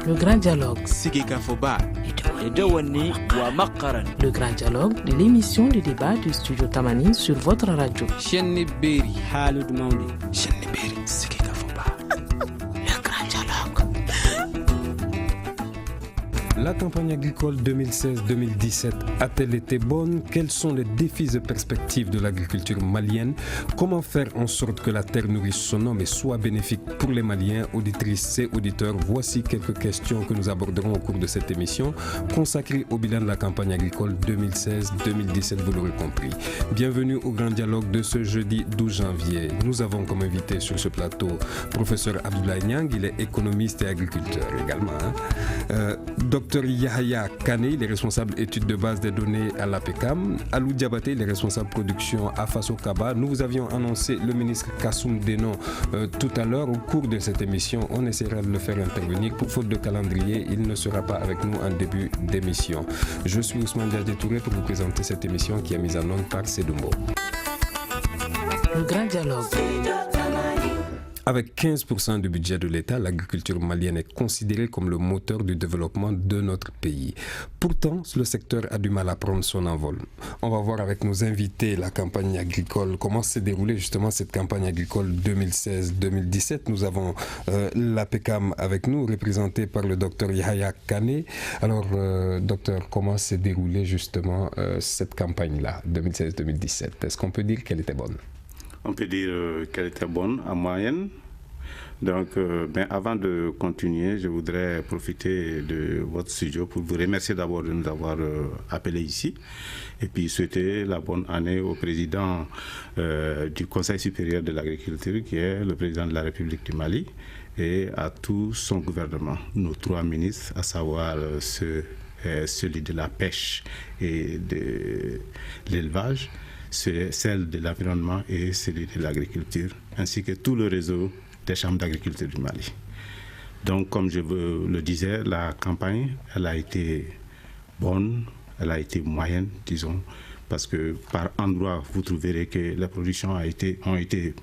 Le grand dialogue. Le grand dialogue de l'émission de débat du studio Tamani sur votre radio. Le grand dialogue. La campagne agricole 2016-2017 a-t-elle été bonne? Quels sont les défis et perspectives de l'agriculture malienne? Comment faire en sorte que la terre nourrisse son homme et soit bénéfique pour les Maliens? Auditrices et auditeurs, voici quelques questions que nous aborderons au cours de cette émission consacrée au bilan de la campagne agricole 2016-2017, vous l'aurez compris. Bienvenue au grand dialogue de ce jeudi 12 janvier. Nous avons comme invité sur ce plateau professeur Abdoulaye Niang, il est économiste et agriculteur également. Dr Yahya Kane, il est responsable études de base des données à l'APECAM. Alou Diabaté, il est responsable production à Faso Kaba. Nous vous avions annoncé le ministre Kassoum Deno tout à l'heure. Au cours de cette émission, on essaiera de le faire intervenir. Pour faute de calendrier, il ne sera pas avec nous en début d'émission. Je suis Ousmane Diadé Touré pour vous présenter cette émission qui est mise en onde par Sedumbo. Le grand dialogue. Avec 15% du budget de l'État, l'agriculture malienne est considérée comme le moteur du développement de notre pays. Pourtant, le secteur a du mal à prendre son envol. On va voir avec nos invités la campagne agricole, comment s'est déroulée justement cette campagne agricole 2016-2017. Nous avons l'APECAM avec nous, représenté par le docteur Yahya Kane. Alors, docteur, comment s'est déroulée justement cette campagne-là, 2016-2017? Est-ce qu'on peut dire qu'elle était bonne? On peut dire qu'elle était bonne en moyenne. Donc, avant de continuer, je voudrais profiter de votre studio pour vous remercier d'abord de nous avoir appelés ici et puis souhaiter la bonne année au président du Conseil supérieur de l'agriculture qui est le président de la République du Mali et à tout son gouvernement, nos trois ministres, à savoir celui de la pêche et de l'élevage, celle de l'environnement et celui de l'agriculture, ainsi que tout le réseau des chambres d'agriculture du Mali. Donc, comme je le disais, la campagne, elle a été bonne, elle a été moyenne, disons, parce que par endroits, vous trouverez que les productions ont été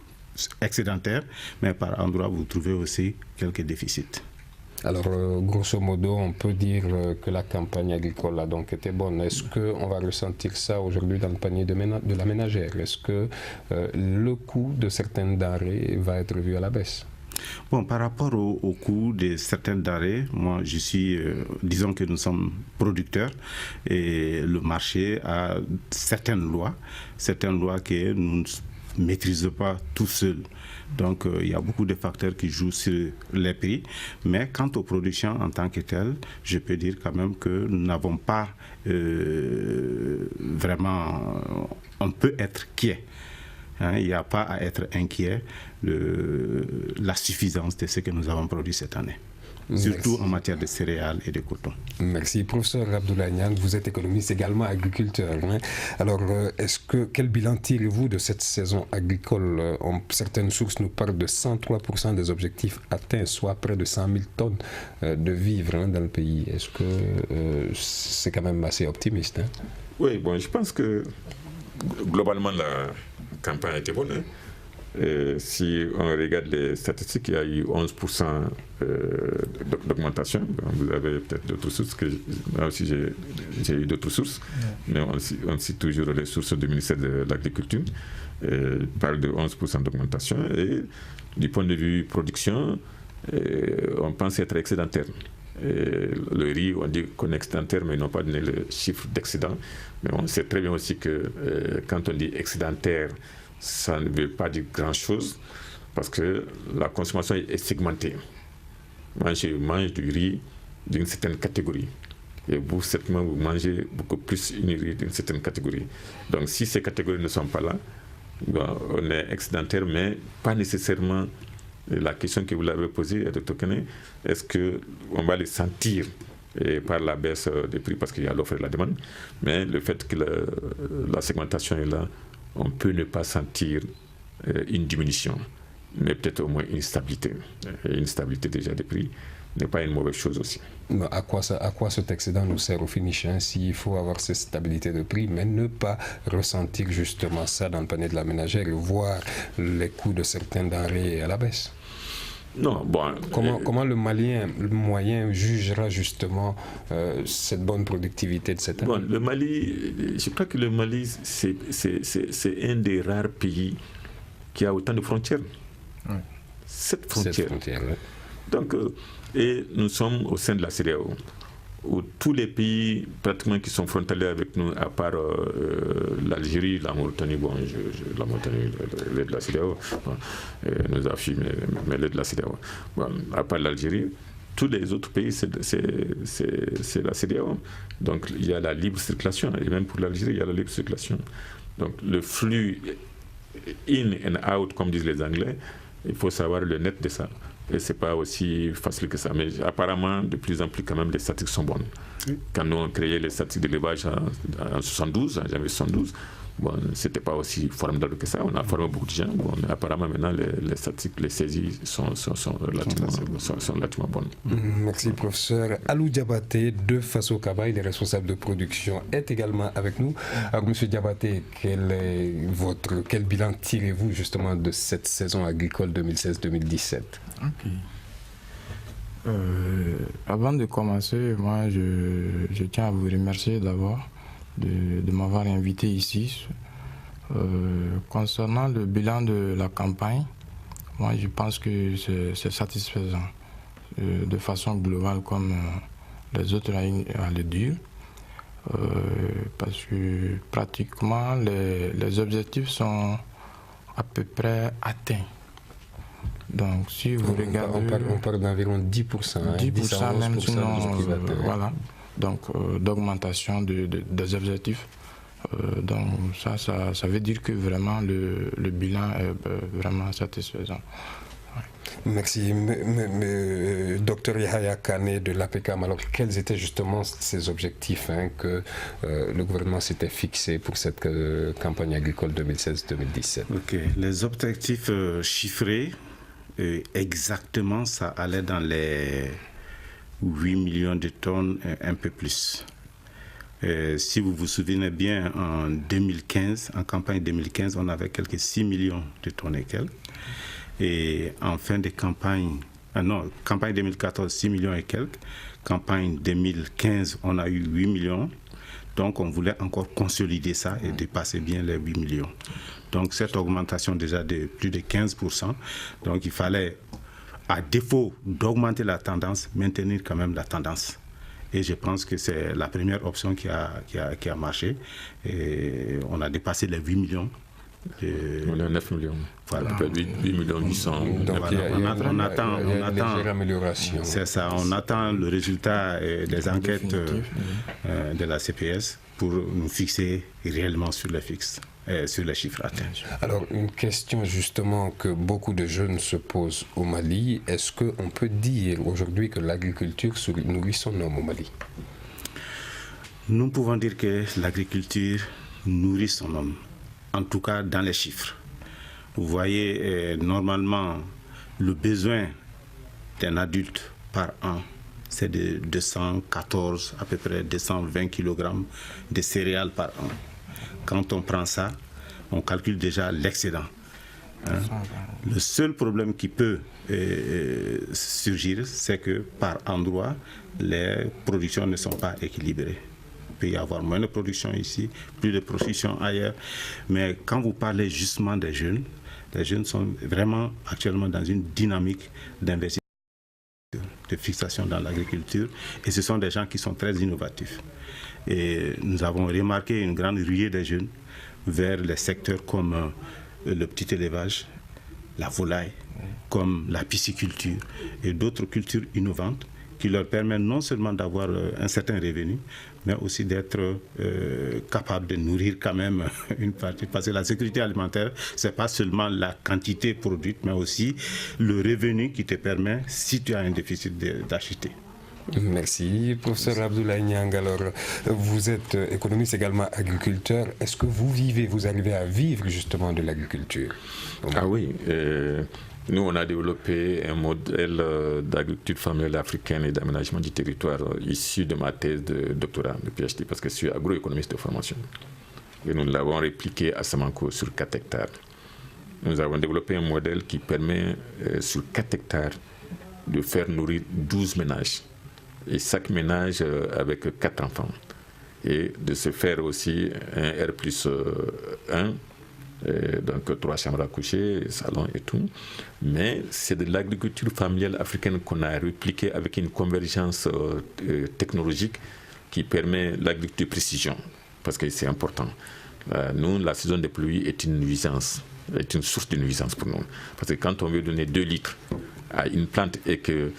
excédentaires, mais par endroits, vous trouvez aussi quelques déficits. Alors, grosso modo, on peut dire que la campagne agricole a donc été bonne. Est-ce qu'on va ressentir ça aujourd'hui dans le panier de la ménagère? Est-ce que le coût de certaines denrées va être revu à la baisse? Bon, par rapport au coût de certaines denrées, moi je suis, disons que nous sommes producteurs et le marché a certaines lois que nous ne maîtrisons pas tout seuls. Donc, il y a beaucoup de facteurs qui jouent sur les prix. Mais quant aux productions en tant que telles, je peux dire quand même que nous n'avons pas vraiment... On peut être inquiet. Il n'y a pas à être inquiet de la suffisance de ce que nous avons produit cette année. Surtout en matière de céréales et de coton. Merci. Professeur Abdoulaye Niang, vous êtes économiste également agriculteur. Alors, quel bilan tirez-vous de cette saison agricole? Certaines sources nous parlent de 103% des objectifs atteints, soit près de 100 000 tonnes de vivres dans le pays. Est-ce que c'est quand même assez optimiste? Oui, bon, je pense que globalement, la campagne a été bonne. Si on regarde les statistiques, il y a eu 11% d'augmentation. Vous avez peut-être d'autres sources, moi aussi j'ai eu d'autres sources, mais on cite toujours les sources du ministère de l'Agriculture. Il parle de 11% d'augmentation. Et du point de vue production, on pense être excédentaire. Le riz, on dit qu'on est excédentaire, mais ils n'ont pas donné le chiffre d'excédent. Mais on sait très bien aussi que quand on dit excédentaire, ça ne veut pas dire grand-chose parce que la consommation est segmentée. Moi, je mange du riz d'une certaine catégorie. Et vous, certainement, vous mangez beaucoup plus une riz d'une certaine catégorie. Donc, si ces catégories ne sont pas là, on est excédentaire, mais pas nécessairement. La question que vous l'avez posée, Dr Kane, est-ce qu'on va les sentir par la baisse des prix parce qu'il y a l'offre et la demande, mais le fait que la segmentation est là, on peut ne pas sentir une diminution, mais peut-être au moins une stabilité. Et une stabilité déjà des prix n'est pas une mauvaise chose aussi. À quoi cet excédent nous sert au finish, s'il faut avoir cette stabilité de prix, mais ne pas ressentir justement ça dans le panier de la ménagère et voir les coûts de certains denrées à la baisse? Non, bon. Comment le Malien moyen jugera justement cette bonne productivité de cette année? Bon, le Mali, je crois que le Mali, c'est un des rares pays qui a autant de frontières. Oui. 7 frontières. Oui. Donc, et nous sommes au sein de la CEDEAO, où tous les pays pratiquement qui sont frontaliers avec nous, à part l'Algérie, la Mauritanie, la Mauritanie, l'aide de la CEDEAO, nous a filmé, mais l'aide de la CEDEAO. Bon, à part l'Algérie, tous les autres pays, c'est la CEDEAO. Donc, il y a la libre circulation, et même pour l'Algérie, il y a la libre circulation. Donc, le flux in and out, comme disent les Anglais, il faut savoir le net de ça. Et ce n'est pas aussi facile que ça. Mais apparemment, de plus en plus, quand même, les statistiques sont bonnes. Oui. Quand nous avons créé les statistiques d'élevage en 72, en janvier 72, bon, ce n'était pas aussi formidable que ça. On a formé beaucoup de gens. Bon, apparemment, maintenant, les statistiques, les saisies sont relativement bonnes. Merci, professeur. Alou Diabaté de Faso Kabaye, les responsables de production, est également avec nous. Alors, monsieur Diabaté, quel bilan tirez-vous justement de cette saison agricole 2016-2017? Avant de commencer, moi, je tiens à vous remercier d'abord de m'avoir invité ici. Concernant le bilan de la campagne, moi je pense que c'est satisfaisant de façon globale, comme les autres à le dire, parce que pratiquement les objectifs sont à peu près atteints. Donc si vous regardez... On parle d'environ 10%. 10% même, sinon, voilà. Donc d'augmentation des objectifs. Donc ça veut dire que vraiment le bilan est vraiment satisfaisant. Ouais. Merci. Docteur Yahya Kane de l'APECAM, alors quels étaient justement ces objectifs que le gouvernement s'était fixé pour cette campagne agricole 2016-2017? Ok, les objectifs chiffrés, exactement, ça allait dans les 8 millions de tonnes, un peu plus. Si vous vous souvenez bien, en 2015, en campagne 2015, on avait quelques 6 millions de tonnes et quelques. Et en fin de campagne, campagne 2014, 6 millions et quelques. Campagne 2015, on a eu 8 millions. Donc on voulait encore consolider ça et dépasser bien les 8 millions. Donc cette augmentation déjà de plus de 15%. Donc il fallait, à défaut d'augmenter la tendance, maintenir quand même la tendance. Et je pense que c'est la première option qui a marché. Et on a dépassé les 8 millions. On est à 9 millions. Voilà. À peu près 8 millions 800. Donc on attend une légère amélioration. C'est ça, on attend le résultat des enquêtes de la CPS pour nous fixer réellement sur les chiffres atteints. Alors, une question justement que beaucoup de jeunes se posent au Mali. Est-ce qu'on peut dire aujourd'hui que l'agriculture nourrit son homme au Mali? Nous pouvons dire que l'agriculture nourrit son homme, en tout cas dans les chiffres. Vous voyez, normalement, le besoin d'un adulte par an, c'est de 214, à peu près 220 kg de céréales par an. Quand on prend ça, on calcule déjà l'excédent. Le seul problème qui peut surgir, c'est que par endroit, les productions ne sont pas équilibrées. Il peut y avoir moins de production ici, plus de production ailleurs. Mais quand vous parlez justement des jeunes, les jeunes sont vraiment actuellement dans une dynamique d'investissement, de fixation dans l'agriculture, et ce sont des gens qui sont très innovatifs. Et nous avons remarqué une grande ruée des jeunes vers les secteurs comme le petit élevage, la volaille, comme la pisciculture et d'autres cultures innovantes qui leur permettent non seulement d'avoir un certain revenu, mais aussi d'être capables de nourrir quand même une partie. Parce que la sécurité alimentaire, ce n'est pas seulement la quantité produite, mais aussi le revenu qui te permet, si tu as un déficit, d'acheter. Merci. Professeur Abdoulaye Niang, alors vous êtes économiste également agriculteur. Est-ce que vous arrivez à vivre justement de l'agriculture? Ah oui, nous on a développé un modèle d'agriculture familiale africaine et d'aménagement du territoire issu de ma thèse de doctorat, de PhD, parce que je suis agroéconomiste de formation. Et nous l'avons répliqué à Samanco sur 4 hectares. nous avons développé un modèle qui permet sur 4 hectares de faire nourrir 12 ménages. Et chaque ménage avec 4 enfants. Et de se faire aussi un R+1, donc 3 chambres à coucher, salon et tout. Mais c'est de l'agriculture familiale africaine qu'on a répliqué avec une convergence technologique qui permet l'agriculture de précision, parce que c'est important. Nous, la saison des pluies est une nuisance, est une source de nuisance pour nous. Parce que quand on veut donner 2 litres à une plante et que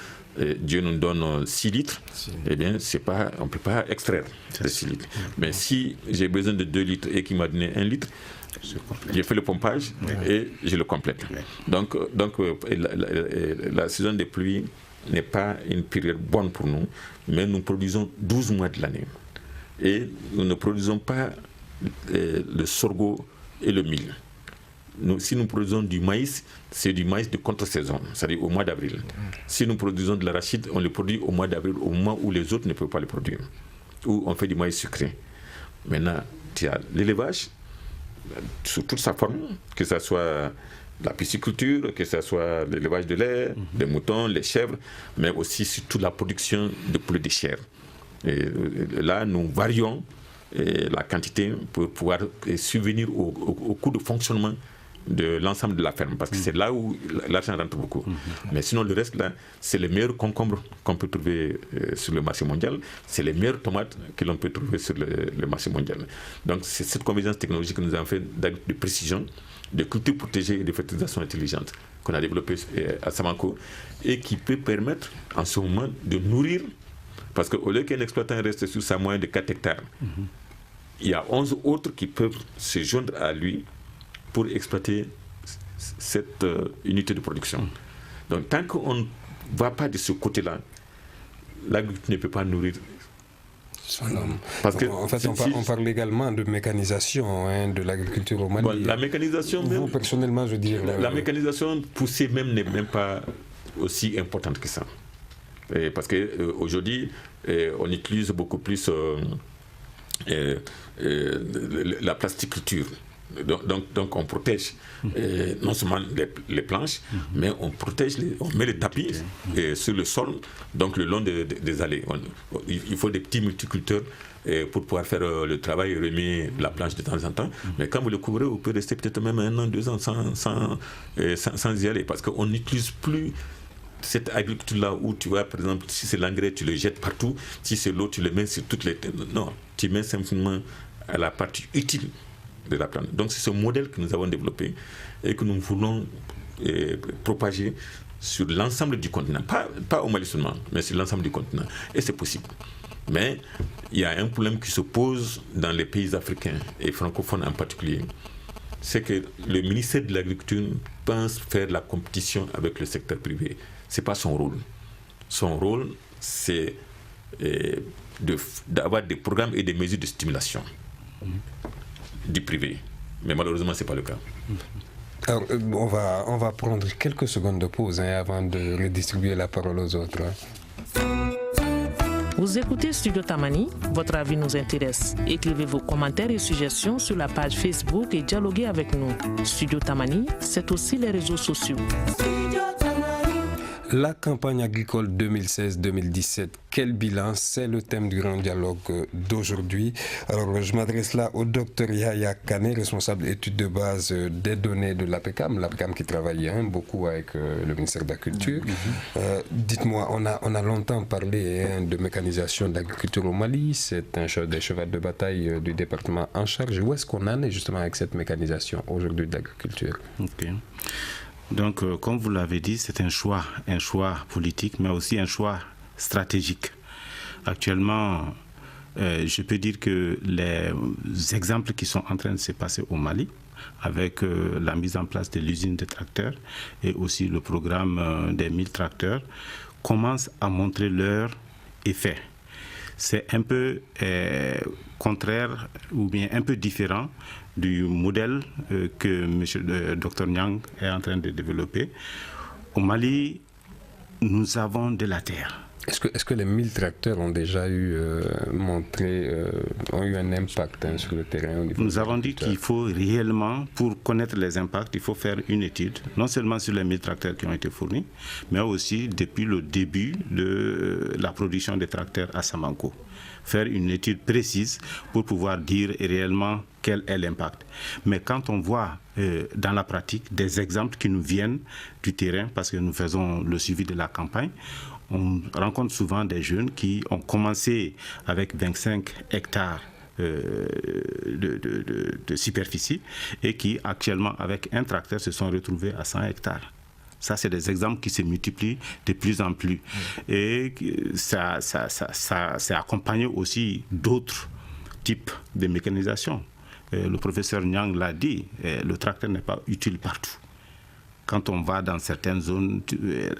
Dieu nous donne 6 litres, eh bien, on ne peut pas extraire de 6 litres. Mais si j'ai besoin de 2 litres et qu'il m'a donné 1 litre, j'ai fait le pompage et je le complète. Donc la saison des pluies n'est pas une période bonne pour nous, mais nous produisons 12 mois de l'année. Et nous ne produisons pas le sorgho et le mil. Si nous produisons du maïs, c'est du maïs de contre-saison, c'est-à-dire au mois d'avril. Si nous produisons de l'arachide, on le produit au mois d'avril, au moment où les autres ne peuvent pas le produire. Ou on fait du maïs sucré. Maintenant, tu as l'élevage, sous toute sa forme, que ce soit la pisciculture, que ce soit l'élevage de lait, des moutons, les chèvres, mais aussi surtout la production de poulet de chair. Et là, nous varions la quantité pour pouvoir subvenir au coût de fonctionnement de l'ensemble de la ferme, parce que c'est là où l'argent rentre beaucoup. Mais sinon, le reste, là, c'est les meilleurs concombres qu'on peut trouver sur le marché mondial, c'est les meilleures tomates que l'on peut trouver sur le marché mondial. Donc, c'est cette convergence technologique que nous avons fait de précision, de culture protégée et de fertilisation intelligente qu'on a développée à Samanco et qui peut permettre, en ce moment, de nourrir, parce qu'au lieu qu'un exploitant reste sur sa moyenne de 4 hectares, il y a 11 autres qui peuvent se joindre à lui pour exploiter cette unité de production. Donc, tant qu'on ne va pas de ce côté-là, l'agriculture ne peut pas nourrir son homme. Parce que, en fait, on parle également de mécanisation de l'agriculture au Mali. Bon, la mécanisation, vous, personnellement, je dirais... La mécanisation poussée même n'est même pas aussi importante que ça. Parce qu'aujourd'hui, on utilise beaucoup plus la plasticulture. Donc on protège non seulement les planches, mais on protège, on met les tapis sur le sol, donc le long des allées. Il faut des petits multiculteurs pour pouvoir faire le travail et remuer la planche de temps en temps. Mais quand vous le couvrez, vous pouvez rester peut-être même 1 an, 2 ans sans y aller, parce qu'on n'utilise plus cette agriculture-là où tu vois, par exemple, si c'est l'engrais, tu le jettes partout, si c'est l'eau, tu le mets sur toutes les... Non, tu mets simplement à la partie utile de la plante. Donc c'est ce modèle que nous avons développé et que nous voulons propager sur l'ensemble du continent. Pas au Mali seulement, mais sur l'ensemble du continent. Et c'est possible. Mais il y a un problème qui se pose dans les pays africains et francophones en particulier. C'est que le ministère de l'Agriculture pense faire la compétition avec le secteur privé. Ce n'est pas son rôle. Son rôle, c'est d'avoir des programmes et des mesures de stimulation du privé. Mais malheureusement, ce n'est pas le cas. Alors, on va prendre quelques secondes de pause avant de redistribuer la parole aux autres. Vous écoutez Studio Tamani, votre avis nous intéresse. Écrivez vos commentaires et suggestions sur la page Facebook et dialoguez avec nous. Studio Tamani, c'est aussi les réseaux sociaux. La campagne agricole 2016-2017, quel bilan? C'est le thème du grand dialogue d'aujourd'hui. Alors, je m'adresse là au docteur Yahya Kane, responsable études de base des données de l'APECAM qui travaille beaucoup avec le ministère de la Culture. Dites-moi, on a longtemps parlé de mécanisation de l'agriculture au Mali. C'est un des chevaux de bataille du département en charge. Où est-ce qu'on en est justement avec cette mécanisation aujourd'hui de l'agriculture? Donc, comme vous l'avez dit, c'est un choix politique, mais aussi un choix stratégique. Actuellement, je peux dire que les exemples qui sont en train de se passer au Mali, avec la mise en place de l'usine de tracteurs et aussi le programme des 1000 tracteurs, commencent à montrer leur effet. C'est un peu contraire ou bien un peu différent du modèle que M. Dr Niang est en train de développer. Au Mali, nous avons de la terre. Est-ce que les 1000 tracteurs ont déjà eu ont eu un impact sur le terrain au niveau? Nous avons dit qu'il faut réellement, pour connaître les impacts, il faut faire une étude, non seulement sur les 1000 tracteurs qui ont été fournis, mais aussi depuis le début de la production des tracteurs à Samanco. Faire une étude précise pour pouvoir dire réellement quel est l'impact. Mais quand on voit dans la pratique des exemples qui nous viennent du terrain, parce que nous faisons le suivi de la campagne, on rencontre souvent des jeunes qui ont commencé avec 25 hectares de superficie et qui actuellement avec un tracteur se sont retrouvés à 100 hectares. Ça, c'est des exemples qui se multiplient de plus en plus. Et ça c'est accompagné aussi d'autres types de mécanisation. Le professeur Nyang l'a dit, le tracteur n'est pas utile partout. Quand on va dans certaines zones,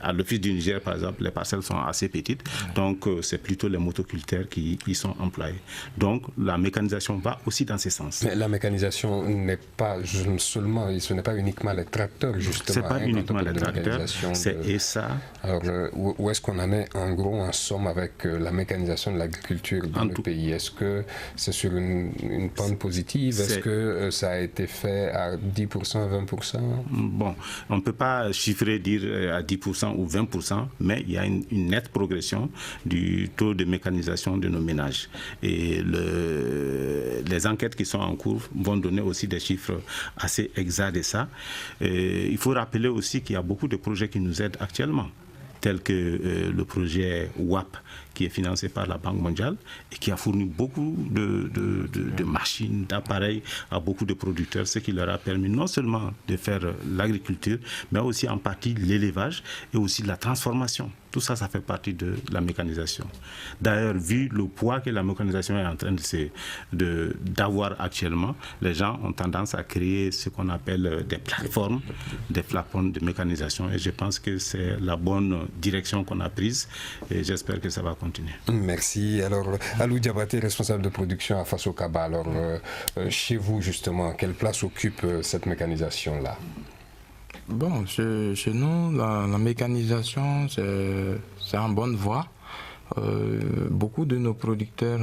à l'Office du Niger par exemple, les parcelles sont assez petites, donc c'est plutôt les motoculteurs qui sont employés. Donc la mécanisation va aussi dans ce sens. Mais la mécanisation n'est pas seulement, ce n'est pas uniquement les tracteurs justement. C'est pas uniquement les tracteurs, c'est ESA. Alors où est-ce qu'on en est en gros en somme avec la mécanisation de l'agriculture dans le pays? Est-ce que c'est sur une pente positive? Est-ce que ça a été fait à 10%, 20%? Bon, on ne peut pas chiffrer, dire à 10% ou 20%, mais il y a une nette progression du taux de mécanisation de nos ménages. Et les enquêtes qui sont en cours vont donner aussi des chiffres assez exacts de ça. Et il faut rappeler aussi qu'il y a beaucoup de projets qui nous aident actuellement, tels que le projet WAP, qui est financé par la Banque mondiale et qui a fourni beaucoup de machines, d'appareils à beaucoup de producteurs, ce qui leur a permis non seulement de faire l'agriculture, mais aussi en partie l'élevage et aussi la transformation. Tout ça, ça fait partie de la mécanisation. D'ailleurs, vu le poids que la mécanisation est en train d'avoir actuellement, les gens ont tendance à créer ce qu'on appelle des plateformes de mécanisation. Et je pense que c'est la bonne direction qu'on a prise et j'espère que ça va continuer. Merci. Alors, Alou Diabaté, responsable de production à Faso Kaba. Alors, chez vous, justement, quelle place occupe cette mécanisation-là? Bon, chez nous, la mécanisation, c'est en bonne voie. Beaucoup de nos producteurs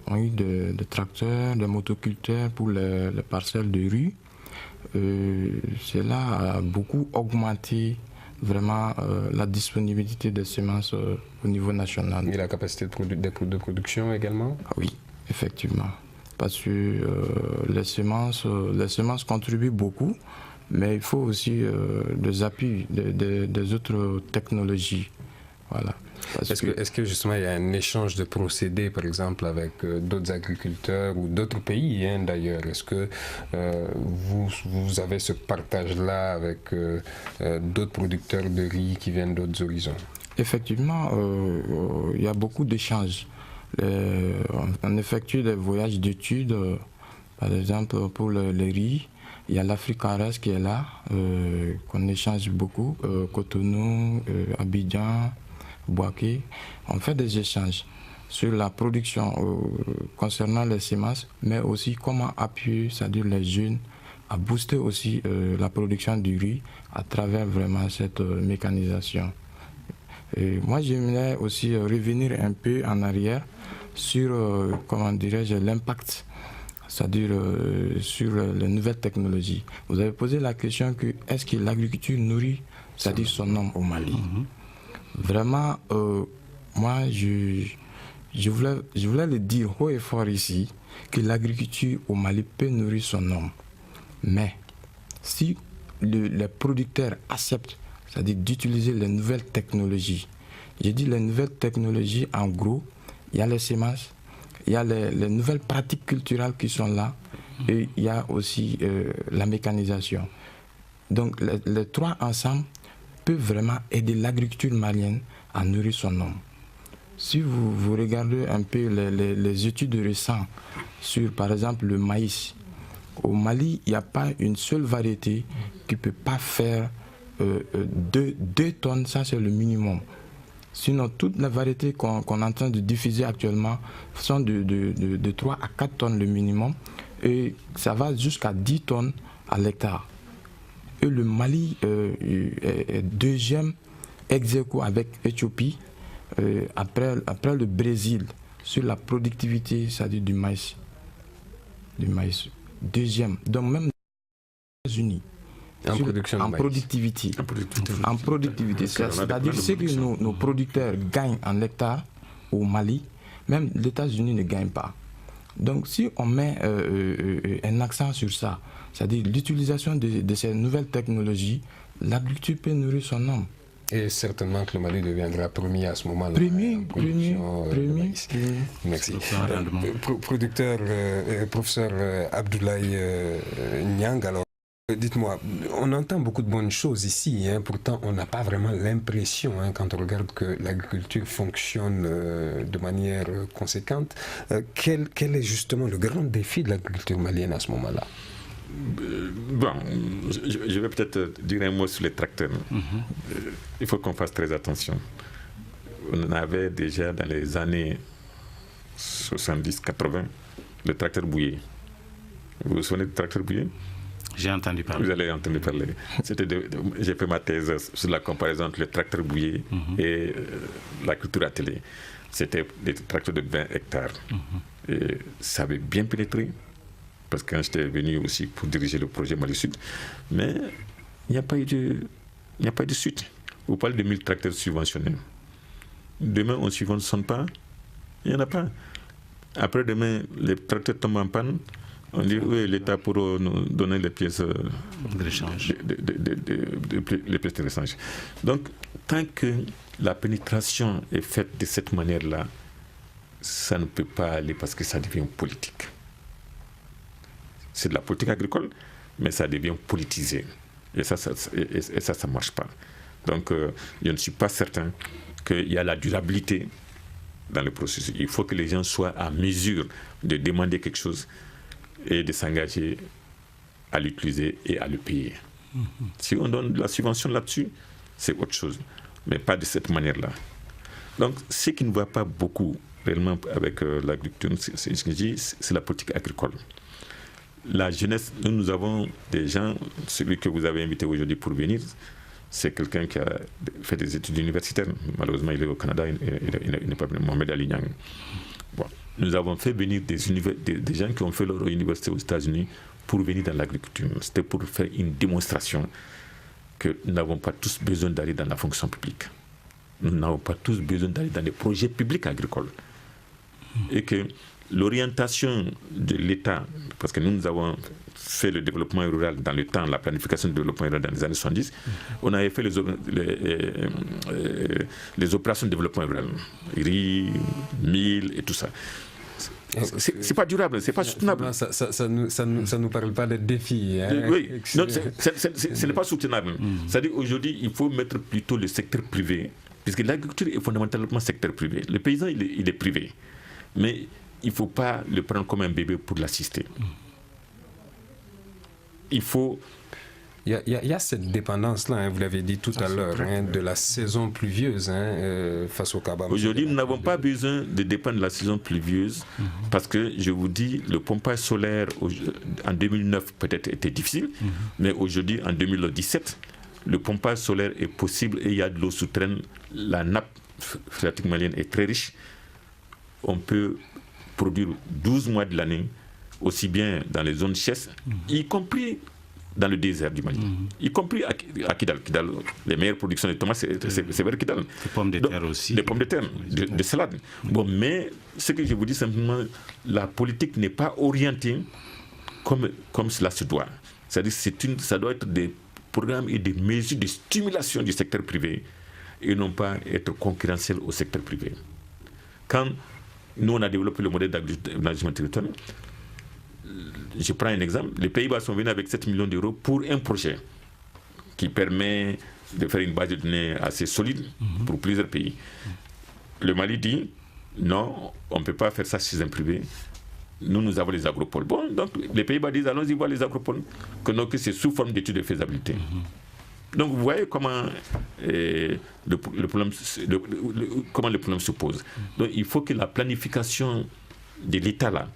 ont eu des tracteurs, des motoculteurs pour les parcelles de rue. Cela a beaucoup augmenté vraiment la disponibilité des semences au niveau national. Et la capacité de production également? Oui, effectivement. Parce que les semences contribuent beaucoup, mais il faut aussi des appuis, des autres technologies. Voilà. Est-ce que justement il y a un échange de procédés, par exemple, avec d'autres agriculteurs ou d'autres pays d'ailleurs? Est-ce que vous avez ce partage-là avec d'autres producteurs de riz qui viennent d'autres horizons? Effectivement, il y a beaucoup d'échanges. On effectue des voyages d'études, par exemple pour le riz. Il y a l'Afrique Ares qui est là, qu'on échange beaucoup, Cotonou, Abidjan, Bouaké. On fait des échanges sur la production concernant les semences, mais aussi comment appuyer, c'est-à-dire les jeunes, à booster aussi la production du riz à travers vraiment cette mécanisation. Et moi, j'aimerais aussi revenir un peu en arrière sur, comment dirais-je, l'impact, c'est-à-dire sur les nouvelles technologies. Vous avez posé la question que est-ce que l'agriculture nourrit, c'est-à-dire son homme au Mali? Vraiment, moi, je voulais le dire haut et fort ici, que l'agriculture au Mali peut nourrir son homme. Mais si les producteurs acceptent, c'est-à-dire d'utiliser les nouvelles technologies, j'ai dit les nouvelles technologies, en gros, il y a les semences, il y a les nouvelles pratiques culturelles qui sont là, et il y a aussi la mécanisation. Donc les trois ensemble peuvent vraiment aider l'agriculture malienne à nourrir son homme. Si vous regardez un peu les études récentes sur, par exemple, le maïs, au Mali, il n'y a pas une seule variété qui ne peut pas faire 2 tonnes, ça c'est le minimum. Sinon, toutes les variétés qu'on est en train de diffuser actuellement sont de 3 à 4 tonnes le minimum, et ça va jusqu'à 10 tonnes à l'hectare. Et le Mali est deuxième ex aequo avec Éthiopie après le Brésil, sur la productivité, c'est-à-dire du maïs. Deuxième, donc même les États-Unis, en productivité. C'est-à-dire ce que nos producteurs gagnent en hectare au Mali, même les États-Unis ne gagnent pas. Donc si on met un accent sur ça, c'est-à-dire l'utilisation de ces nouvelles technologies, l'agriculture peut nourrir son homme. Et certainement que le Mali deviendra premier à ce moment-là. Premier. Merci. Producteur, professeur Abdoulaye Niang, alors dites-moi, on entend beaucoup de bonnes choses ici, pourtant on n'a pas vraiment l'impression, quand on regarde que l'agriculture fonctionne de manière conséquente. Quel est justement le grand défi de l'agriculture malienne à ce moment-là? Bon, je vais peut-être dire un mot sur les tracteurs. Il faut qu'on fasse très attention. On avait déjà dans les années 70-80 le tracteur bouillet. Vous vous souvenez du tracteur bouillet? J'ai entendu parler. Vous allez entendre parler. J'ai fait ma thèse sur la comparaison entre le tracteur bouillet et la culture attelée. C'était des tracteurs de 20 hectares. Et ça avait bien pénétré. Parce que quand j'étais venu aussi pour diriger le projet Mali Sud, mais il n'y a pas eu de suite. Vous parlez de 1000 tracteurs subventionnés. Demain, on ne subventionne pas, il n'y en a pas. Après-demain, les tracteurs tombent en panne, on dit oui, l'État pourra nous donner les pièces d'échange. Les pièces de rechange. Donc, tant que la pénétration est faite de cette manière-là, ça ne peut pas aller parce que ça devient politique. C'est de la politique agricole, mais ça devient politisé. Et ça ne marche pas. Donc, je ne suis pas certain qu'il y a la durabilité dans le processus. Il faut que les gens soient à mesure de demander quelque chose et de s'engager à l'utiliser et à le payer. Si on donne de la subvention là-dessus, c'est autre chose, mais pas de cette manière-là. Donc, ce qui ne va pas beaucoup réellement avec l'agriculture, c'est ce que je dis, c'est la politique agricole. La jeunesse, nous avons des gens, celui que vous avez invité aujourd'hui pour venir, c'est quelqu'un qui a fait des études universitaires. Malheureusement, il est au Canada, il n'est pas venu, Mohamed Ali Niang. Bon, nous avons fait venir des gens qui ont fait leur université aux États-Unis pour venir dans l'agriculture. C'était pour faire une démonstration que nous n'avons pas tous besoin d'aller dans la fonction publique. Nous n'avons pas tous besoin d'aller dans des projets publics agricoles. Et que l'orientation de l'État, parce que nous avons fait le développement rural dans le temps, la planification du développement rural dans les années 70, on avait fait les opérations de développement rural, riz, mil et tout ça. C'est pas durable, c'est pas soutenable. Ça nous parle pas des défis. Oui, non, ce n'est pas soutenable. C'est-à-dire aujourd'hui, il faut mettre plutôt le secteur privé, puisque l'agriculture est fondamentalement secteur privé. Le paysan, il est privé. Mais il ne faut pas le prendre comme un bébé pour l'assister. Il faut... Il y a cette dépendance-là, vous l'avez dit tout à l'heure, de la saison pluvieuse face au Kabam. Aujourd'hui, nous n'avons pas besoin de dépendre de la saison pluvieuse parce que, je vous dis, le pompage solaire en 2009 peut-être était difficile, mais aujourd'hui, en 2017, le pompage solaire est possible et il y a de l'eau souterraine. La nappe phréatique malienne est très riche. On peut produire 12 mois de l'année, aussi bien dans les zones chasses, y compris dans le désert du Mali, y compris à Kidal. Kidal, les meilleures productions de tomates, c'est vers Kidal. Des pommes de terre aussi. Des pommes de terre, de salade. Bon, mais ce que je vous dis simplement, la politique n'est pas orientée comme cela se doit. C'est-à-dire ça doit être des programmes et des mesures de stimulation du secteur privé et non pas être concurrentiel au secteur privé. Quand nous, on a développé le modèle d'aménagement territorial, je prends un exemple, les Pays-Bas sont venus avec 7 millions d'euros pour un projet qui permet de faire une base de données assez solide pour plusieurs pays. Le Mali dit, non, on ne peut pas faire ça chez un privé. Nous avons les agropoles. Bon, donc les Pays-Bas disent, allons-y voir les agropoles, que c'est sous forme d'études de faisabilité. Donc vous voyez comment le problème se pose. Donc il faut que la planification de l'État là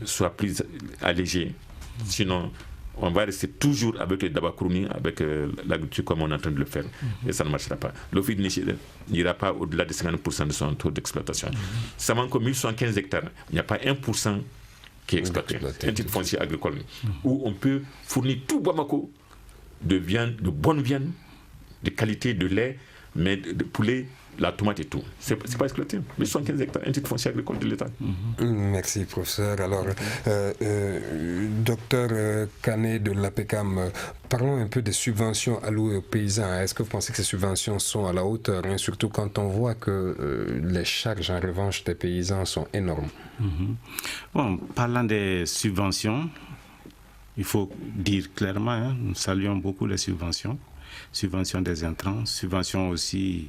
soit plus allégée. Sinon, on va rester toujours avec le Dabakrouni, avec l'agriculture comme on est en train de le faire. Et ça ne marchera pas. L'OFID n'ira pas au-delà de 50% de son taux d'exploitation. Ça manque 1115 hectares. Il n'y a pas 1% qui est exploité. Un titre foncier agricole où on peut fournir tout Bamako de viande, de bonne viande, de qualité, de lait, mais de poulet, la tomate et tout. C'est pas exploité. 1115 hectares, un titre foncier agricole de l'État. Merci, professeur. Alors, docteur Kane de l'APECAM, parlons un peu des subventions allouées aux paysans. Est-ce que vous pensez que ces subventions sont à la hauteur, surtout quand on voit que les charges, en revanche, des paysans sont énormes? Bon, parlant des subventions, il faut dire clairement, nous saluons beaucoup les subventions. Subvention des intrants, subvention aussi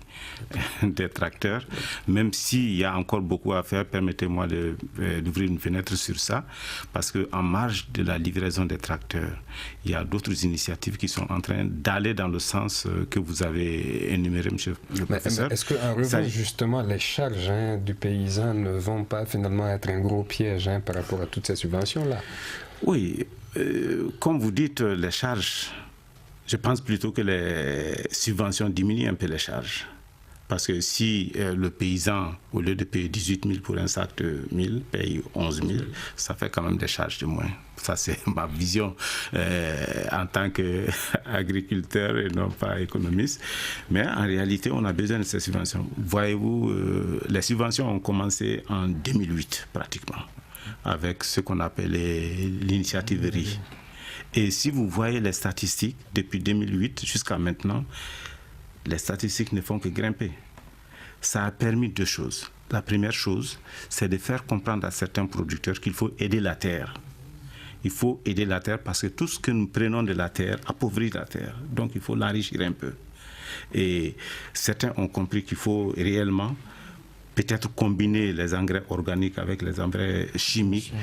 des tracteurs, même s'il y a encore beaucoup à faire, permettez-moi d'ouvrir une fenêtre sur ça, parce qu'en marge de la livraison des tracteurs, il y a d'autres initiatives qui sont en train d'aller dans le sens que vous avez énuméré, monsieur le professeur. Est-ce qu'en revanche, justement, les charges du paysan ne vont pas finalement être un gros piège par rapport à toutes ces subventions-là? Oui, comme vous dites, les charges... Je pense plutôt que les subventions diminuent un peu les charges. Parce que si le paysan, au lieu de payer 18 000 pour un sac de 1000, paye 11 000, ça fait quand même des charges de moins. Ça, c'est ma vision en tant qu'agriculteur et non pas économiste. Mais en réalité, on a besoin de ces subventions. Voyez-vous, les subventions ont commencé en 2008 pratiquement, avec ce qu'on appelait l'initiative RI. Et si vous voyez les statistiques, depuis 2008 jusqu'à maintenant, les statistiques ne font que grimper. Ça a permis deux choses. La première chose, c'est de faire comprendre à certains producteurs qu'il faut aider la terre. Il faut aider la terre parce que tout ce que nous prenons de la terre appauvrit la terre. Donc il faut l'enrichir un peu. Et certains ont compris qu'il faut réellement peut-être combiner les engrais organiques avec les engrais chimiques,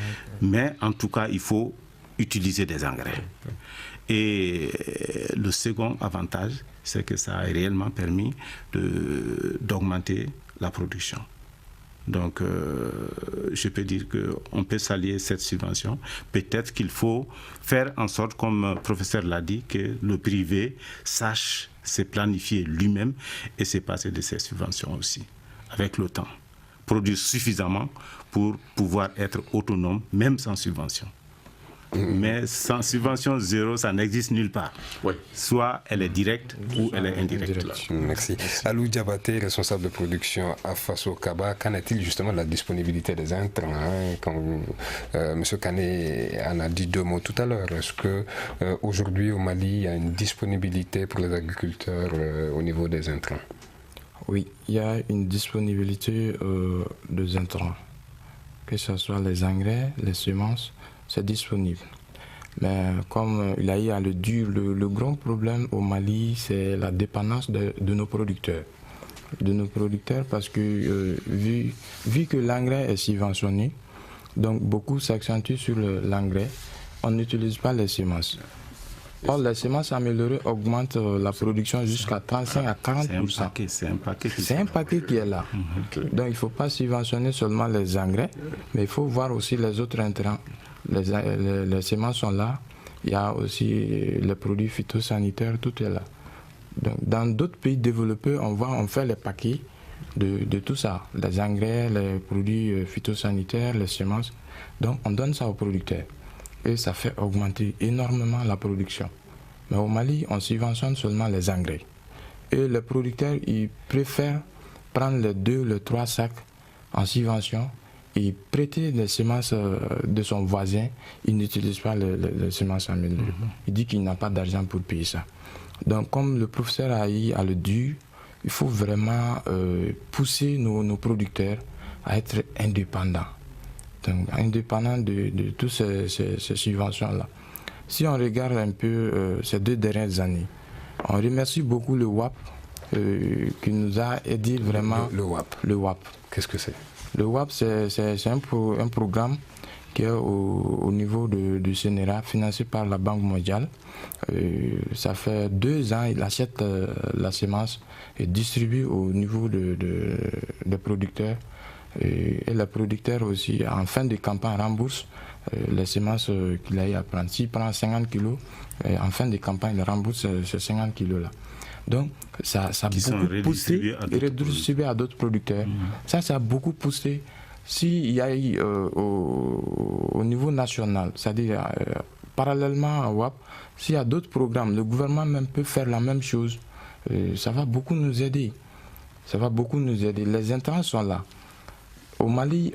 mais en tout cas, il faut utiliser des engrais. Et le second avantage, c'est que ça a réellement permis d'augmenter la production. Donc, je peux dire qu'on peut s'allier cette subvention. Peut-être qu'il faut faire en sorte, comme le professeur l'a dit, que le privé sache se planifier lui-même et se passer de ces subventions aussi, avec le temps. Produire suffisamment pour pouvoir être autonome, même sans subvention. Mais sans subvention zéro, ça n'existe nulle part. Oui. Soit elle est directe ou elle est indirecte. Merci. Alou Diabaté, responsable de production à Faso Kaba, qu'en est-il justement de la disponibilité des intrants M. Kane en a dit deux mots tout à l'heure. Est-ce qu'aujourd'hui au Mali, il y a une disponibilité pour les agriculteurs au niveau des intrants? Oui, il y a une disponibilité des intrants. Que ce soit les engrais, les semences, c'est disponible. Mais comme il a eu à le dire, le grand problème au Mali, c'est la dépendance de nos producteurs. De nos producteurs parce que vu que l'engrais est subventionné, donc beaucoup s'accentuent sur l'engrais, on n'utilise pas les semences. Or, les semences améliorées augmentent la production jusqu'à 35 à 40%. C'est un paquet qui est là. Donc il ne faut pas subventionner seulement les engrais, mais il faut voir aussi les autres intrants. Les semences sont là, il y a aussi les produits phytosanitaires, tout est là. Donc, dans d'autres pays développés, on fait les paquets de tout ça, les engrais, les produits phytosanitaires, les semences. Donc on donne ça aux producteurs et ça fait augmenter énormément la production. Mais au Mali, on subventionne seulement les engrais. Et les producteurs, ils préfèrent prendre les 2, les 3 sacs en subvention et prêter les semences de son voisin. Il n'utilise pas les semences améliorées. Il dit qu'il n'a pas d'argent pour payer ça. Donc, comme le professeur a eu à le dire, il faut vraiment pousser nos producteurs à être indépendants. Donc, indépendants de toutes ces subventions-là. Si on regarde un peu ces 2 dernières années, on remercie beaucoup le WAP qui nous a aidé vraiment. Le WAP. Qu'est-ce que c'est? Le WAP, c'est un programme qui est au niveau du CNRA, financé par la Banque mondiale. Ça fait 2 ans, il achète la semence et distribue au niveau des producteurs Et les producteurs aussi, en fin de campagne, remboursent les semences qu'il a eu à prendre. S'il prend 50 kilos, en fin de campagne, il rembourse ces 50 kilos-là. Donc, ça a beaucoup poussé, redistribué à d'autres producteurs. Ça a beaucoup poussé. S'il y a eu au niveau national, c'est-à-dire parallèlement à WAP, s'il y a d'autres programmes, le gouvernement même peut faire la même chose. Ça va beaucoup nous aider. Ça va beaucoup nous aider. Les intrants sont là. Au Mali,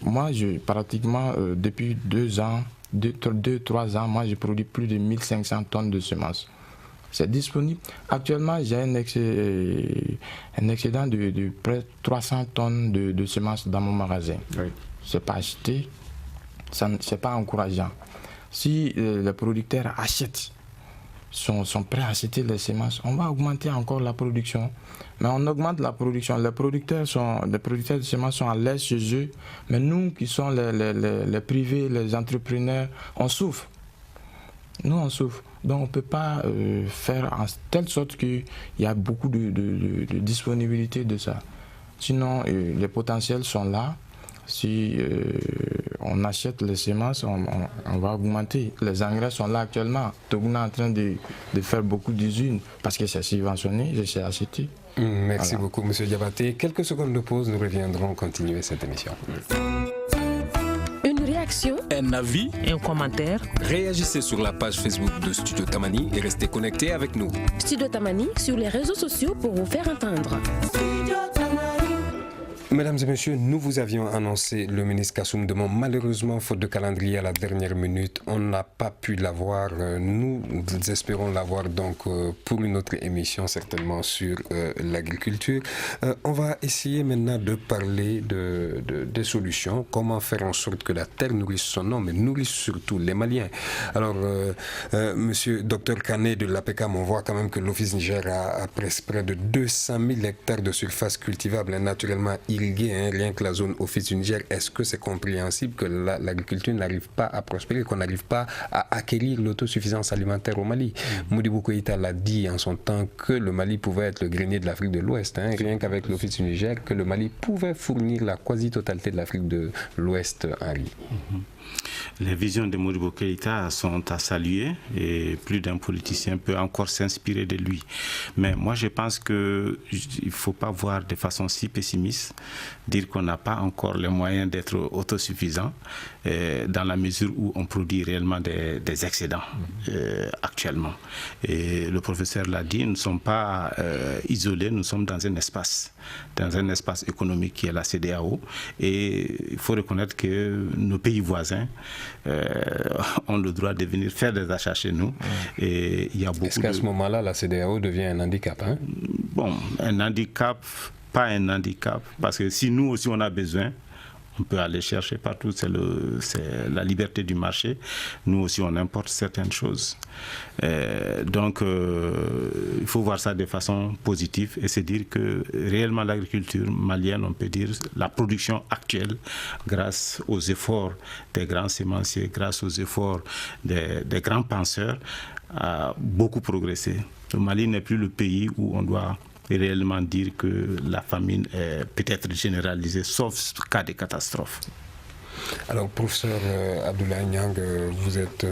moi, pratiquement depuis 2-3 ans, moi, je produis plus de 1500 tonnes de semences. C'est disponible. Actuellement, j'ai un excédent de près de 300 tonnes de semences dans mon magasin. Oui. Ce n'est pas acheté, ce n'est pas encourageant. Si les producteurs achètent, sont prêts à acheter les semences, on va augmenter encore la production. Mais on augmente la production. Les producteurs de semences sont à l'aise chez eux, mais nous qui sommes les privés, les entrepreneurs, on souffre. Nous, on souffre. Donc, on ne peut pas faire en telle sorte qu'il y a beaucoup de disponibilité de ça. Sinon, les potentiels sont là. Si on achète les semences, on va augmenter. Les engrais sont là actuellement. Togo est en train de faire beaucoup d'usines parce que c'est subventionné, c'est acheté. Merci beaucoup, M. Diabaté. Quelques secondes de pause, nous reviendrons continuer cette émission. Une réaction, un avis, un commentaire. Réagissez sur la page Facebook de Studio Tamani et restez connectés avec nous. Studio Tamani sur les réseaux sociaux pour vous faire entendre. Mesdames et messieurs, nous vous avions annoncé le ministre Kassoum Demon. Malheureusement, faute de calendrier à la dernière minute, on n'a pas pu l'avoir. Nous espérons l'avoir donc pour une autre émission, certainement sur l'agriculture. On va essayer maintenant de parler des solutions. Comment faire en sorte que la terre nourrisse son homme, mais nourrisse surtout les Maliens. Alors, monsieur Dr Kané de l'APECAM, on voit quand même que l'Office Niger a presque près de 200 000 hectares de surface cultivable naturellement irriguée, rien que la zone Office du Niger. Est-ce que c'est compréhensible que l'agriculture n'arrive pas à prospérer, qu'on n'arrive pas à acquérir l'autosuffisance alimentaire au Mali? Modibo Keïta l'a dit en son temps que le Mali pouvait être le grenier de l'Afrique de l'Ouest, rien qu'avec l'Office du Niger, que le Mali pouvait fournir la quasi-totalité de l'Afrique de l'Ouest en riz. Les visions de Modibo Keïta sont à saluer et plus d'un politicien peut encore s'inspirer de lui. Mais moi, je pense qu'il ne faut pas voir de façon si pessimiste, dire qu'on n'a pas encore les moyens d'être autosuffisant dans la mesure où on produit réellement des excédents actuellement. Et le professeur l'a dit, nous ne sommes pas isolés, nous sommes dans un espace économique qui est la CEDEAO. Et il faut reconnaître que nos pays voisins ont le droit de venir faire des achats chez nous. Et il y a beaucoup. Est-ce qu'à ce moment-là, la CEDEAO devient un handicap, Bon, un handicap, pas un handicap, parce que si nous aussi on a besoin, on peut aller chercher partout, c'est la liberté du marché. Nous aussi, on importe certaines choses. Donc, il faut voir ça de façon positive et se dire que réellement l'agriculture malienne, on peut dire, la production actuelle, grâce aux efforts des grands sémenciers, grâce aux efforts des grands penseurs, a beaucoup progressé. Le Mali n'est plus le pays où on doit réellement dire que la famine est peut-être généralisée, sauf cas de catastrophe. Alors, professeur Abdoulaye Niang, vous êtes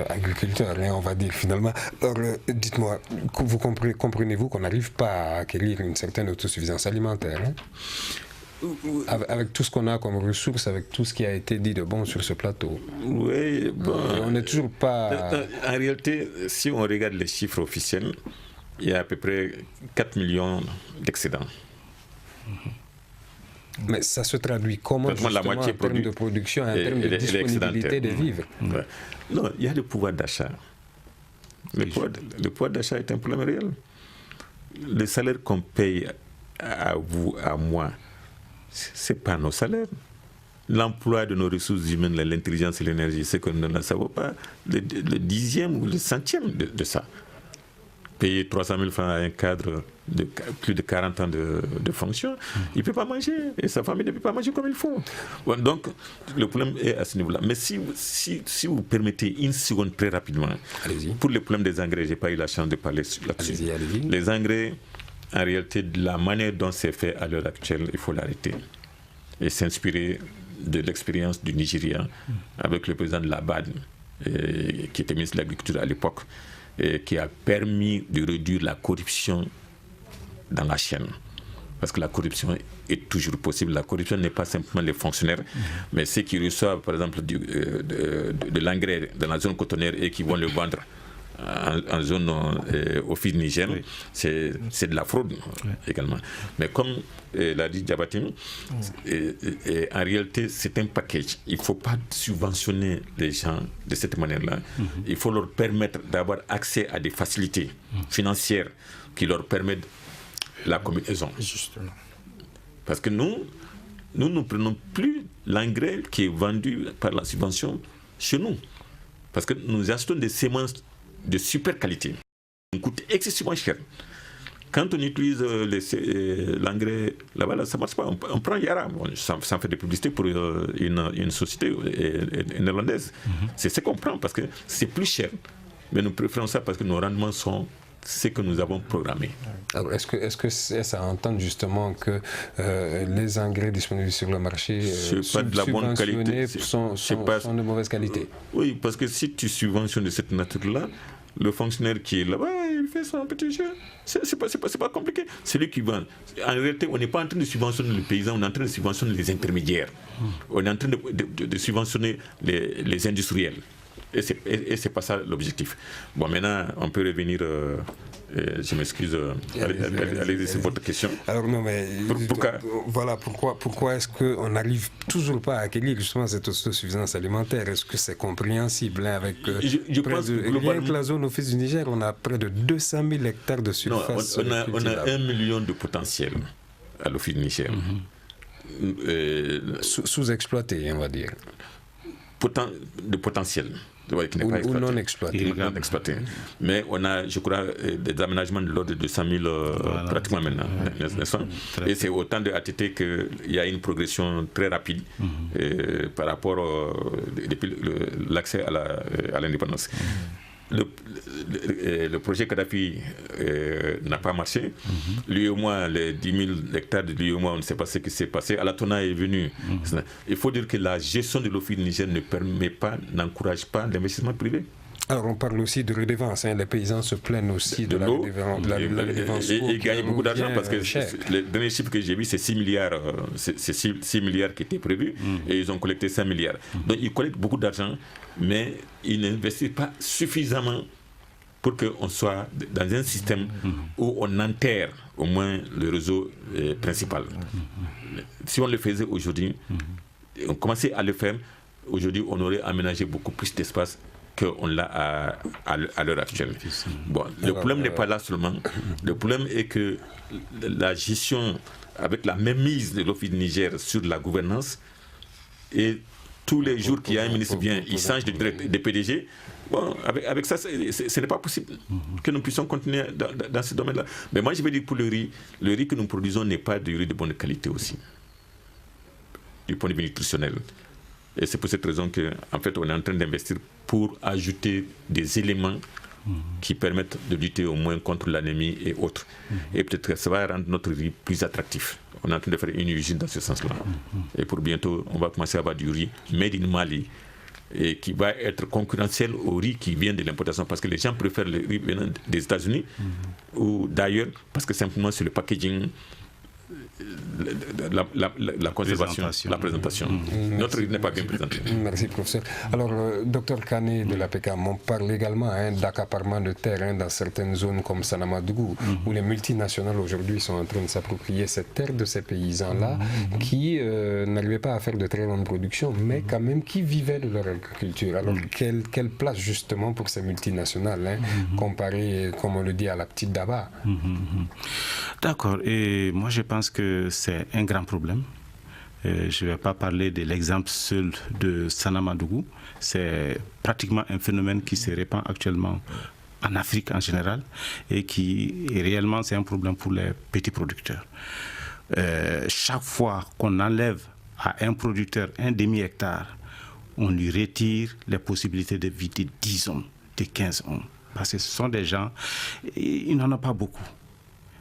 agriculteur, on va dire finalement. Alors, dites-moi, comprenez-vous qu'on n'arrive pas à acquérir une certaine autosuffisance alimentaire avec tout ce qu'on a comme ressources, avec tout ce qui a été dit de bon sur ce plateau? Oui, bon, on n'est toujours pas... En réalité, si on regarde les chiffres officiels, il y a à peu près 4 millions d'excédents. Mais ça se traduit comment justement la moitié en termes de production, en termes de disponibilité de vivres? Non, il y a le pouvoir d'achat. Le pouvoir d'achat est un problème réel. Le salaire qu'on paye à vous, à moi, ce n'est pas nos salaires. L'emploi de nos ressources humaines, l'intelligence et l'énergie, c'est que nous ne savons pas le dixième ou le centième de ça. Payer 300 000 francs à un cadre de plus de 40 ans de fonction, il ne peut pas manger et sa famille ne peut pas manger comme il faut. Bon, donc, le problème est à ce niveau-là. Mais si vous permettez une seconde très rapidement, allez-y. Pour le problème des engrais, je n'ai pas eu la chance de parler là-dessus. Allez-y. Les engrais, en réalité, de la manière dont c'est fait à l'heure actuelle, il faut l'arrêter. et s'inspirer de l'expérience du Nigeria avec le président de la BAD, qui était ministre de l'Agriculture à l'époque, et qui a permis de réduire la corruption dans la chaîne. Parce que la corruption est toujours possible. La corruption n'est pas simplement les fonctionnaires, mais ceux qui reçoivent, par exemple, de l'engrais dans la zone cotonnière et qui vont le vendre en zone office Niger, c'est de la fraude également. Mais comme l'a dit Diabaté, en réalité, c'est un package. Il ne faut pas subventionner les gens de cette manière-là. Il faut leur permettre d'avoir accès à des facilités financières qui leur permettent la combinaison. Justement. Parce que nous ne prenons plus l'engrais qui est vendu par la subvention chez nous. Parce que nous achetons des semences de super qualité. Ça coûte excessivement cher. Quand on utilise l'engrais là-bas, ça ne marche pas. On prend Yara, ça fait des publicités pour une société néerlandaise. C'est ce qu'on prend parce que c'est plus cher. Mais nous préférons ça parce que nos rendements sont ce que nous avons programmé. Alors, est-ce que ça entend justement que les engrais disponibles sur le marché pas de la bonne qualité, sont de mauvaise qualité? Oui, parce que si tu subventionnes de cette nature-là, le fonctionnaire qui est là-bas, il fait son petit jeu. C'est pas compliqué. C'est lui qui vend. En réalité, on n'est pas en train de subventionner les paysans, on est en train de subventionner les intermédiaires. On est en train de subventionner les industriels. Et c'est pas ça l'objectif. Bon, maintenant, on peut revenir. Je m'excuse. Allez, c'est votre question. Alors non, mais pourquoi est-ce qu'on n'arrive toujours pas à acquérir justement cette autosuffisance alimentaire? Est-ce que c'est compréhensible avec je pense rien que la zone office du Niger, on a près de 200 000 hectares de surface. Non, on a 1 million de potentiel à l'office du Niger. Sous-exploité, on va dire. De potentiel. Qui n'est pas exploité. Ou non exploité. Non exploité. Mais on a, je crois, des aménagements de l'ordre de 100 000 pratiquement maintenant. Et c'est autant de ATT qu'il y a une progression très rapide par rapport depuis l'accès à l'indépendance. Le projet Kadhafi n'a pas marché. L'UEMOA, les 10 000 hectares de l'UEMOA, on ne sait pas ce qui s'est passé. Alatona est venu. Il faut dire que la gestion de l'office Niger n'encourage pas l'investissement privé. Alors on parle aussi de redevance, les paysans se plaignent aussi de la redevance. Et ils gagnent beaucoup d'argent parce que le dernier chiffre que j'ai vu, c'est 6 milliards, c'est 6 milliards qui étaient prévus et ils ont collecté 5 milliards. Donc ils collectent beaucoup d'argent, mais ils n'investissent pas suffisamment pour qu'on soit dans un système où on enterre au moins le réseau principal. Si on le faisait aujourd'hui, on commençait à le faire, aujourd'hui on aurait aménagé beaucoup plus d'espace qu'on l'a à l'heure actuelle. Bon, le problème n'est pas là seulement. Le problème est que la gestion, avec la même mise de l'Office Niger sur la gouvernance, et tous les jours qu'il y a un ministre vient, il change de PDG. Bon, avec ça, ce n'est pas possible que nous puissions continuer dans ce domaine-là. Mais moi, je vais dire pour le riz que nous produisons n'est pas du riz de bonne qualité aussi, du point de vue nutritionnel. Et c'est pour cette raison qu'en fait, on est en train d'investir pour ajouter des éléments qui permettent de lutter au moins contre l'anémie et autres. Et peut-être que ça va rendre notre riz plus attractif. On est en train de faire une usine dans ce sens-là. Et pour bientôt, on va commencer à avoir du riz made in Mali et qui va être concurrentiel au riz qui vient de l'importation parce que les gens préfèrent le riz venant des États-Unis ou d'ailleurs parce que simplement c'est le packaging, la conservation, la présentation. Notre riz n'est pas bien présenté. Merci, professeur. Alors, docteur Kane de l'APK, on parle également d'accaparement de terre dans certaines zones comme Sanamadougou, où les multinationales aujourd'hui sont en train de s'approprier cette terre de ces paysans-là qui n'arrivaient pas à faire de très bonnes productions, mais quand même qui vivaient de leur agriculture. Alors, quelle place justement pour ces multinationales, comparé, comme on le dit, à la petite Daba? D'accord. Et moi, je pense que c'est un grand problème. Je ne vais pas parler de l'exemple seul de Sanamadougou. C'est pratiquement un phénomène qui se répand actuellement en Afrique en général et qui réellement c'est un problème pour les petits producteurs. Chaque fois qu'on enlève à un producteur un demi-hectare, on lui retire les possibilités de vie de 10 hommes, de 15 hommes. Parce que ce sont des gens, il n'en a pas beaucoup.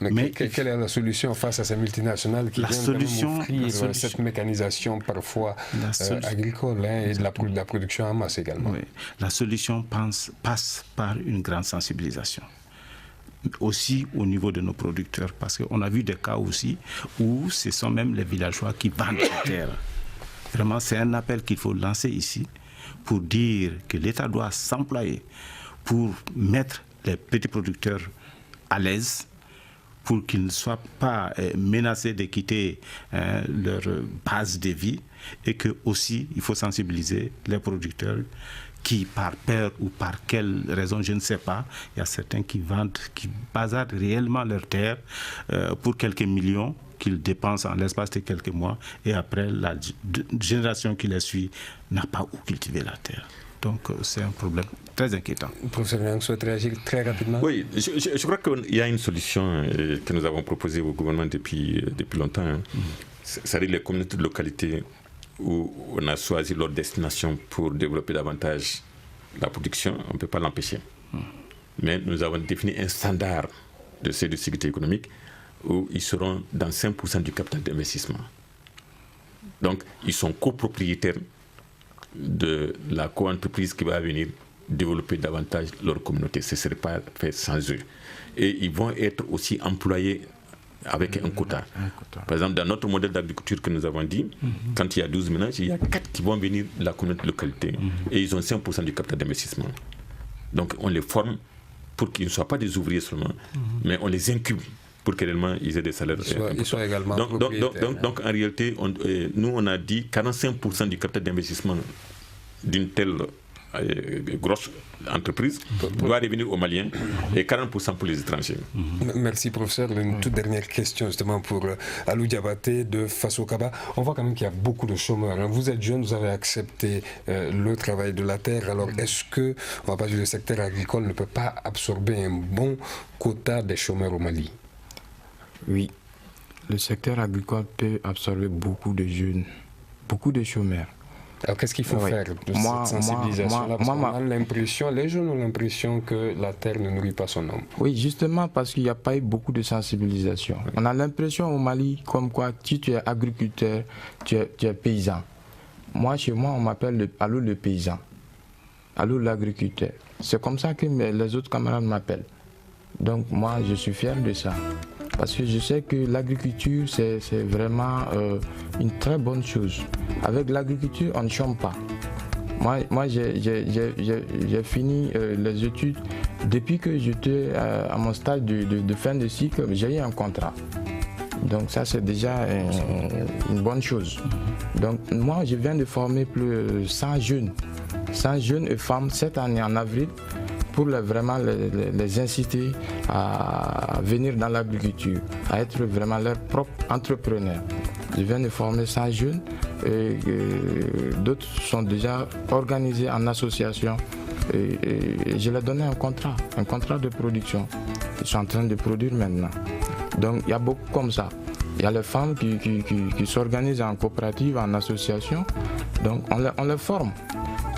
Mais quelle est la solution face à ces multinationales qui viennent offrir cette mécanisation parfois agricole et de la production en masse également? Oui. La solution passe par une grande sensibilisation. Aussi au niveau de nos producteurs, parce qu'on a vu des cas aussi où ce sont même les villageois qui vendent la terre. Vraiment, c'est un appel qu'il faut lancer ici pour dire que l'État doit s'employer pour mettre les petits producteurs à l'aise, pour qu'ils ne soient pas menacés de quitter leur base de vie, et que aussi il faut sensibiliser les producteurs qui, par peur ou par quelle raison, je ne sais pas, il y a certains qui vendent, qui bazardent réellement leurs terres pour quelques millions qu'ils dépensent en l'espace de quelques mois, et après la génération qui les suit n'a pas où cultiver la terre. Donc c'est un problème très inquiétant. Professeur Niang souhaite réagir très rapidement. Oui, je crois qu'il y a une solution que nous avons proposée au gouvernement depuis longtemps. Hein. C'est-à-dire les communautés de localité où on a choisi leur destination pour développer davantage la production, on ne peut pas l'empêcher. Mais nous avons défini un standard de sécurité économique où ils seront dans 5% du capital d'investissement. Donc, ils sont copropriétaires de la co-entreprise qui va venir développer davantage leur communauté. Ce ne serait pas fait sans eux. Et ils vont être aussi employés avec un quota. Par exemple, dans notre modèle d'agriculture que nous avons dit, quand il y a 12 ménages, il y a 4 qui vont venir de la communauté de localité. Et ils ont 5% du capital d'investissement. Donc on les forme pour qu'ils ne soient pas des ouvriers seulement, mais on les incube pour que réellement ils aient des salaires. Ils soient également donc en réalité, nous on a dit 45% du capital d'investissement d'une telle grosse entreprise doit revenir aux Maliens et 40% pour les étrangers. Merci professeur. Une toute dernière question justement pour Alou Diabaté de Faso Kaba. On voit quand même qu'il y a beaucoup de chômeurs. Vous êtes jeune, vous avez accepté le travail de la terre. Alors est-ce que, on va pas dire, le secteur agricole ne peut pas absorber un bon quota des chômeurs au Mali? Oui, le secteur agricole peut absorber beaucoup de jeunes, beaucoup de chômeurs. Alors qu'est-ce qu'il faut faire de cette sensibilisation-là? Parce qu'on a l'impression, les jeunes ont l'impression que la terre ne nourrit pas son homme. Oui, justement parce qu'il n'y a pas eu beaucoup de sensibilisation. Oui. On a l'impression au Mali comme quoi si tu es agriculteur, tu es paysan. Moi, chez moi, on m'appelle Alou le paysan, Alou l'agriculteur. C'est comme ça que les autres camarades m'appellent. Donc moi, je suis fier de ça. Parce que je sais que l'agriculture, c'est vraiment une très bonne chose. Avec l'agriculture, on ne chôme pas. Moi j'ai fini les études. Depuis que j'étais à mon stage de fin de cycle, j'ai eu un contrat. Donc ça, c'est déjà une bonne chose. Donc moi, je viens de former plus de 100 jeunes et femmes cette année en avril, pour vraiment les inciter à venir dans l'agriculture, à être vraiment leurs propres entrepreneurs. Je viens de former 100 jeunes et d'autres sont déjà organisés en association et je leur ai donné un contrat de production. Ils sont en train de produire maintenant. Donc il y a beaucoup comme ça. Il y a les femmes qui s'organisent en coopérative, en association, donc on les forme.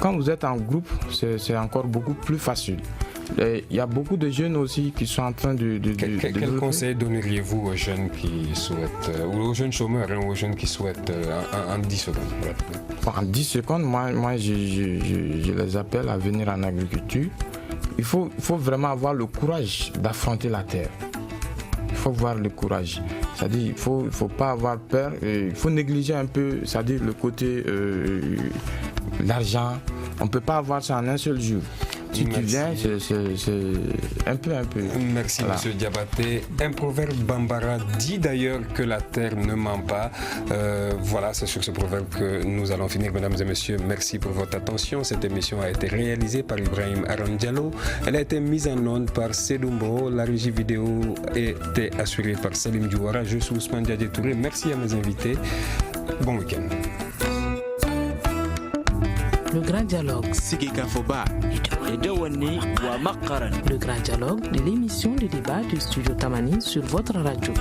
Quand vous êtes en groupe, c'est encore beaucoup plus facile. Et il y a beaucoup de jeunes aussi qui sont en train de Quel conseil donneriez-vous aux jeunes qui souhaitent, ou aux jeunes chômeurs, aux jeunes qui souhaitent, en 10 secondes? En 10 secondes, moi je les appelle à venir en agriculture. Il faut vraiment avoir le courage d'affronter la terre. Il faut avoir le courage. C'est-à-dire il faut pas avoir peur, il faut négliger un peu, c'est-à-dire le côté l'argent. On ne peut pas avoir ça en un seul jour. Si tu viens, c'est un peu. Merci, voilà. Monsieur Diabaté. Un proverbe bambara dit d'ailleurs que la terre ne ment pas. Voilà, c'est sur ce proverbe que nous allons finir, mesdames et messieurs. Merci pour votre attention. Cette émission a été réalisée par Ibrahim Arandialo. Elle a été mise en onde par Sedumbo. La régie vidéo était assurée par Salim Diouara. Je suis Ousmane Diadje Touré. Merci à mes invités. Bon week-end. Le grand dialogue. Le grand dialogue de l'émission de débat du studio Tamani sur votre radio.